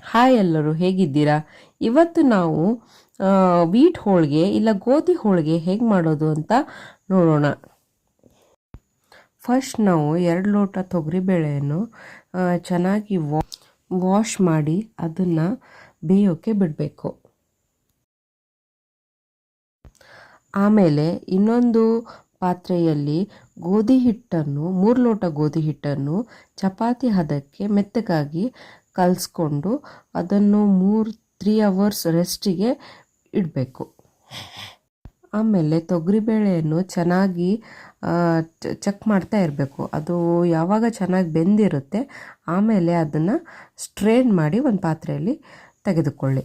Hi ಎಲ್ಲರೂ, ಹೇಗಿದ್ದೀರಾ? ಇವತ್ತು ನಾವು ವೀಟ್ ಹೋಳಿಗೆ ಇಲ್ಲ ಗೋಧಿ ಹೋಳಿಗೆ ಹೇಗೆ ಮಾಡೋದು ಅಂತ ನೋಡೋಣ. ಫಸ್ಟ್ ನಾವು 2 ಲೋಟ ತೊಗರಿಬೇಳೆಯನ್ನು ಚೆನ್ನಾಗಿ ವಾಶ್ ಮಾಡಿ ಅದನ್ನು ಬೇಯೋಕ್ಕೆ ಬಿಡಬೇಕು. ಆಮೇಲೆ ಇನ್ನೊಂದು ಪಾತ್ರೆಯಲ್ಲಿ ಗೋಧಿ ಹಿಟ್ಟನ್ನು 3 ಲೋಟ ಗೋಧಿ ಹಿಟ್ಟನ್ನು ಚಪಾತಿ ಹದಕ್ಕೆ ಮೆತ್ತಗಾಗಿ ಕಲಿಸ್ಕೊಂಡು ಅದನ್ನು 3 ಅವರ್ಸ್ ರೆಸ್ಟಿಗೆ ಇಡಬೇಕು. ಆಮೇಲೆ ತೊಗರಿಬೇಳೆಯನ್ನು ಚೆನ್ನಾಗಿ ಚೆಕ್ ಮಾಡ್ತಾ ಇರಬೇಕು. ಅದು ಯಾವಾಗ ಚೆನ್ನಾಗಿ ಬೆಂದಿರುತ್ತೆ ಆಮೇಲೆ ಅದನ್ನು ಸ್ಟ್ರೇನ್ ಮಾಡಿ ಒಂದು ಪಾತ್ರೆಯಲ್ಲಿ ತೆಗೆದುಕೊಳ್ಳಿ.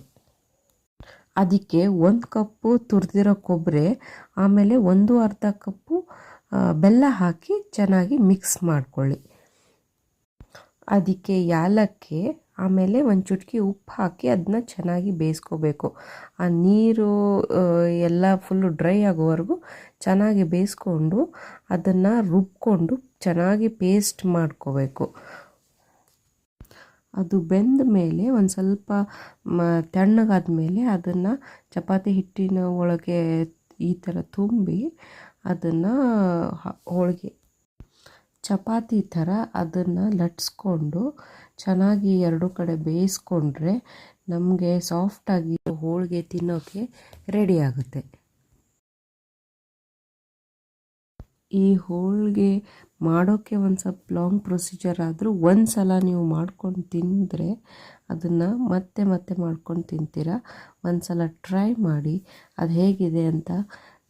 ಅದಕ್ಕೆ 1 ಕಪ್ಪು ತುರಿದಿರೋ ಕೊಬ್ಬರಿ, ಆಮೇಲೆ 1/2 ಕಪ್ಪು ಬೆಲ್ಲ ಹಾಕಿ ಚೆನ್ನಾಗಿ ಮಿಕ್ಸ್ ಮಾಡಿಕೊಳ್ಳಿ. ಅದಕ್ಕೆ ಯಾಲಕ್ಕಿ, ಆಮೇಲೆ ಒಂದು ಚುಟುಕಿ ಉಪ್ಪು ಹಾಕಿ ಅದನ್ನ ಚೆನ್ನಾಗಿ ಬೇಯಿಸ್ಕೋಬೇಕು. ಆ ನೀರು ಎಲ್ಲ ಫುಲ್ಲು ಡ್ರೈ ಆಗೋವರೆಗೂ ಚೆನ್ನಾಗಿ ಬೇಯಿಸ್ಕೊಂಡು ಅದನ್ನು ರುಬ್ಕೊಂಡು ಚೆನ್ನಾಗಿ ಪೇಸ್ಟ್ ಮಾಡ್ಕೋಬೇಕು. ಅದು ಬೆಂದ ಮೇಲೆ ಒಂದು ಸ್ವಲ್ಪ ತಣ್ಣಗಾದ ಮೇಲೆ ಅದನ್ನು ಚಪಾತಿ ಹಿಟ್ಟಿನ ಒಳಗೆ ಈ ಥರ ತುಂಬಿ ಅದನ್ನು ಹೋಳಿಗೆ ಚಪಾತಿ ಥರ ಅದನ್ನು ಲಟ್ಸ್ಕೊಂಡು ಚೆನ್ನಾಗಿ 2 ಕಡೆ ಬೇಯಿಸ್ಕೊಂಡ್ರೆ ನಮಗೆ ಸಾಫ್ಟಾಗಿ ಹೋಳಿಗೆ ತಿನ್ನೋಕ್ಕೆ ರೆಡಿ ಆಗುತ್ತೆ. ಈ ಹೋಳಿಗೆ ಮಾಡೋಕ್ಕೆ ಒಂದು ಸ್ವಲ್ಪ ಲಾಂಗ್ ಪ್ರೊಸೀಜರ್ ಆದರೂ ಒಂದು ಸಲ ನೀವು ಮಾಡ್ಕೊಂಡು ತಿಂದರೆ ಅದನ್ನು ಮತ್ತೆ ಮತ್ತೆ ಮಾಡ್ಕೊಂಡು ತಿಂತೀರ. ಒಂದು ಸಲ ಟ್ರೈ ಮಾಡಿ, ಅದು ಹೇಗಿದೆ ಅಂತ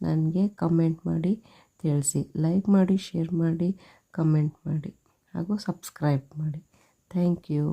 ನನಗೆ ಕಮೆಂಟ್ ಮಾಡಿ ತಿಳಿಸಿ. ಲೈಕ್ ಮಾಡಿ, ಶೇರ್ ಮಾಡಿ, ಕಮೆಂಟ್ ಮಾಡಿ ಹಾಗೂ ಸಬ್ಸ್ಕ್ರೈಬ್ ಮಾಡಿ. Thank you.